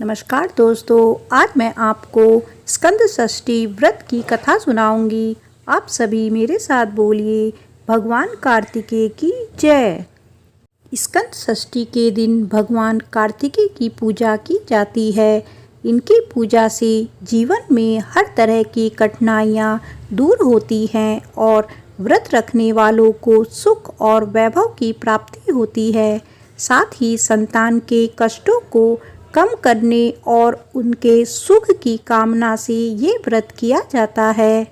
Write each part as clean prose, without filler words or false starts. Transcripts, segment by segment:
नमस्कार दोस्तों, आज मैं आपको स्कंद षष्ठी व्रत की कथा सुनाऊंगी। आप सभी मेरे साथ बोलिए, भगवान कार्तिकेय की जय। स्कंद षष्ठी के दिन भगवान कार्तिकेय की पूजा की जाती है। इनकी पूजा से जीवन में हर तरह की कठिनाइयाँ दूर होती हैं और व्रत रखने वालों को सुख और वैभव की प्राप्ति होती है। साथ ही संतान के कष्टों को कम करने और उनके सुख की कामना से ये व्रत किया जाता है।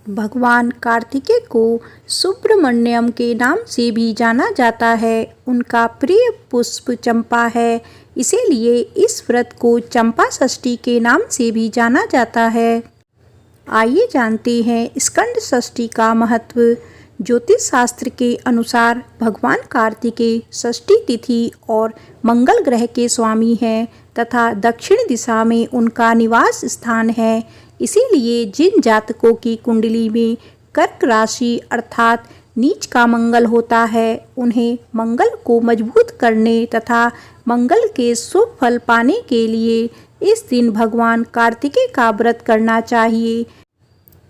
भगवान कार्तिकेय को सुब्रमण्यम के नाम से भी जाना जाता है। उनका प्रिय पुष्प चंपा है, इसीलिए इस व्रत को चंपा षष्ठी के नाम से भी जाना जाता है। आइए जानते हैं स्कंद षष्ठी का महत्व। ज्योतिष शास्त्र के अनुसार भगवान कार्तिकेय षष्ठी तिथि और मंगल ग्रह के स्वामी हैं तथा दक्षिण दिशा में उनका निवास स्थान है। इसीलिए जिन जातकों की कुंडली में कर्क राशि अर्थात नीच का मंगल होता है, उन्हें मंगल को मजबूत करने तथा मंगल के शुभ फल पाने के लिए इस दिन भगवान कार्तिकेय का व्रत करना चाहिए,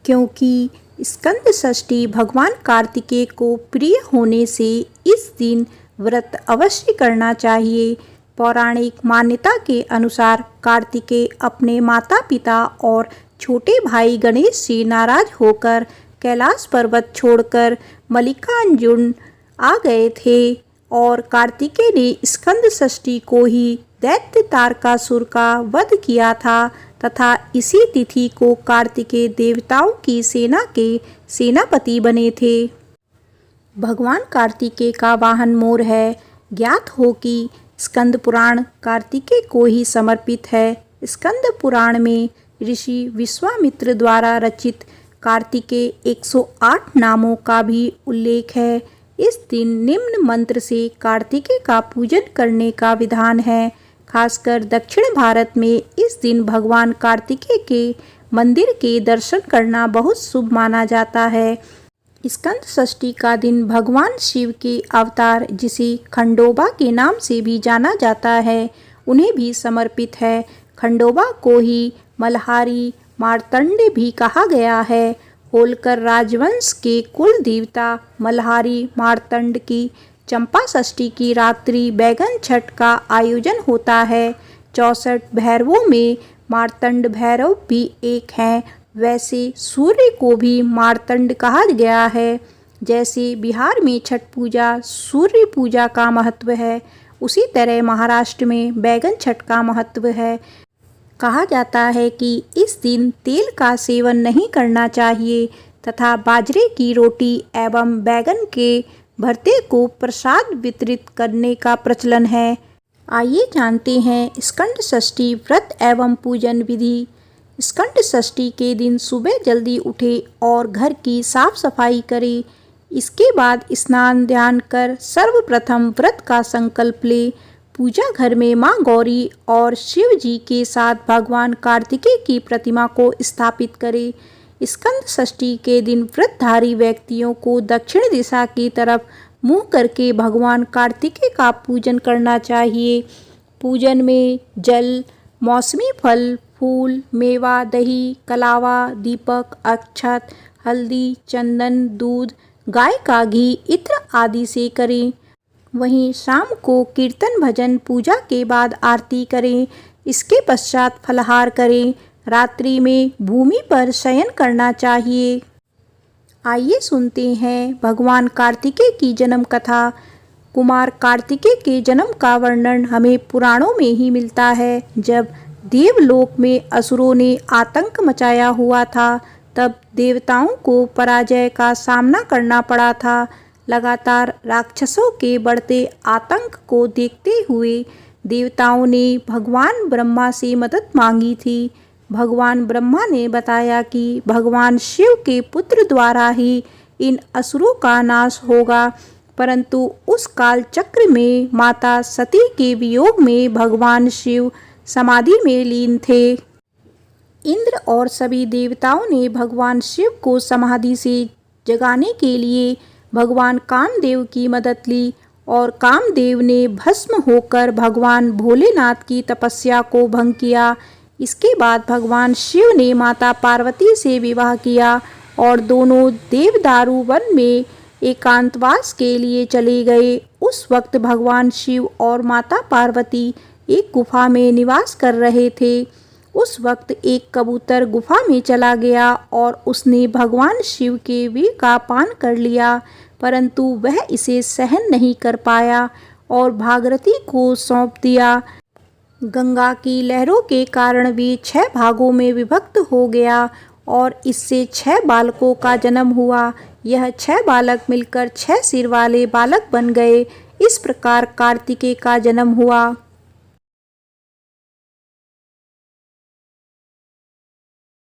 क्योंकि स्कंद षष्ठी भगवान कार्तिकेय को प्रिय होने से इस दिन व्रत अवश्य करना चाहिए। पौराणिक मान्यता के अनुसार कार्तिकेय अपने माता पिता और छोटे भाई गणेश से नाराज होकर कैलाश पर्वत छोड़कर मल्लिकार्जुन आ गए थे और कार्तिकेय ने स्कंद षष्ठी को ही दैत्य तारकासुर का वध किया था तथा इसी तिथि को कार्तिकेय देवताओं की सेना के सेनापति बने थे। भगवान कार्तिकेय का वाहन मोर है। ज्ञात हो कि स्कंद पुराण कार्तिकेय को ही समर्पित है। स्कंद पुराण में ऋषि विश्वामित्र द्वारा रचित कार्तिकेय 108 नामों का भी उल्लेख है। इस दिन निम्न मंत्र से कार्तिकेय का पूजन करने का विधान है। खासकर दक्षिण भारत में इस दिन भगवान कार्तिकेय के मंदिर के दर्शन करना बहुत शुभ माना जाता है। स्कंद षष्ठी का दिन भगवान शिव के अवतार, जिसे खंडोबा के नाम से भी जाना जाता है, उन्हें भी समर्पित है। खंडोबा को ही मल्हारी मार्तंड भी कहा गया है। होलकर राजवंश के कुल देवता मल्हारी मार्तंड की चंपा षष्ठी की रात्रि बैगन छठ का आयोजन होता है। 64 भैरवों में मार्तंड भैरव भी एक हैं। वैसे सूर्य को भी मार्तंड कहा गया है। जैसे बिहार में छठ पूजा सूर्य पूजा का महत्व है, उसी तरह महाराष्ट्र में बैगन छठ का महत्व है। कहा जाता है कि इस दिन तेल का सेवन नहीं करना चाहिए तथा बाजरे की रोटी एवं बैगन के भरते को प्रसाद वितरित करने का प्रचलन है। आइए जानते हैं स्कंद षष्ठी व्रत एवं पूजन विधि। स्कंद षष्ठी के दिन सुबह जल्दी उठे और घर की साफ सफाई करें। इसके बाद स्नान ध्यान कर सर्वप्रथम व्रत का संकल्प ले। पूजा घर में मां गौरी और शिव जी के साथ भगवान कार्तिकेय की प्रतिमा को स्थापित करें। स्कंद षष्ठी के दिन व्रतधारी व्यक्तियों को दक्षिण दिशा की तरफ मुंह करके भगवान कार्तिकेय का पूजन करना चाहिए। पूजन में जल, मौसमी फल, फूल, मेवा, दही, कलावा, दीपक, अक्षत, हल्दी, चंदन, दूध, गाय का घी, इत्र आदि से करें। वहीं शाम को कीर्तन भजन पूजा के बाद आरती करें। इसके पश्चात फलाहार करें। रात्रि में भूमि पर शयन करना चाहिए। आइए सुनते हैं भगवान कार्तिकेय की जन्म कथा। कुमार कार्तिकेय के जन्म का वर्णन हमें पुराणों में ही मिलता है। जब देवलोक में असुरों ने आतंक मचाया हुआ था, तब देवताओं को पराजय का सामना करना पड़ा था। लगातार राक्षसों के बढ़ते आतंक को देखते हुए देवताओं ने भगवान ब्रह्मा से मदद मांगी थी। भगवान ब्रह्मा ने बताया कि भगवान शिव के पुत्र द्वारा ही इन असुरों का नाश होगा, परंतु उस काल चक्र में माता सती के वियोग में भगवान शिव समाधि में लीन थे। इंद्र और सभी देवताओं ने भगवान शिव को समाधि से जगाने के लिए भगवान कामदेव की मदद ली और कामदेव ने भस्म होकर भगवान भोलेनाथ की तपस्या को भंग किया। इसके बाद भगवान शिव ने माता पार्वती से विवाह किया और दोनों देवदारू वन में एकांतवास के लिए चले गए। उस वक्त भगवान शिव और माता पार्वती एक गुफा में निवास कर रहे थे। उस वक्त एक कबूतर गुफा में चला गया और उसने भगवान शिव के वीर का पान कर लिया, परंतु वह इसे सहन नहीं कर पाया और भागीरथी को सौंप दिया। गंगा की लहरों के कारण भी 6 भागों में विभक्त हो गया और इससे 6 बालकों का जन्म हुआ। यह 6 बालक मिलकर 6 सिर वाले बालक बन गए। इस प्रकार कार्तिकेय का जन्म हुआ।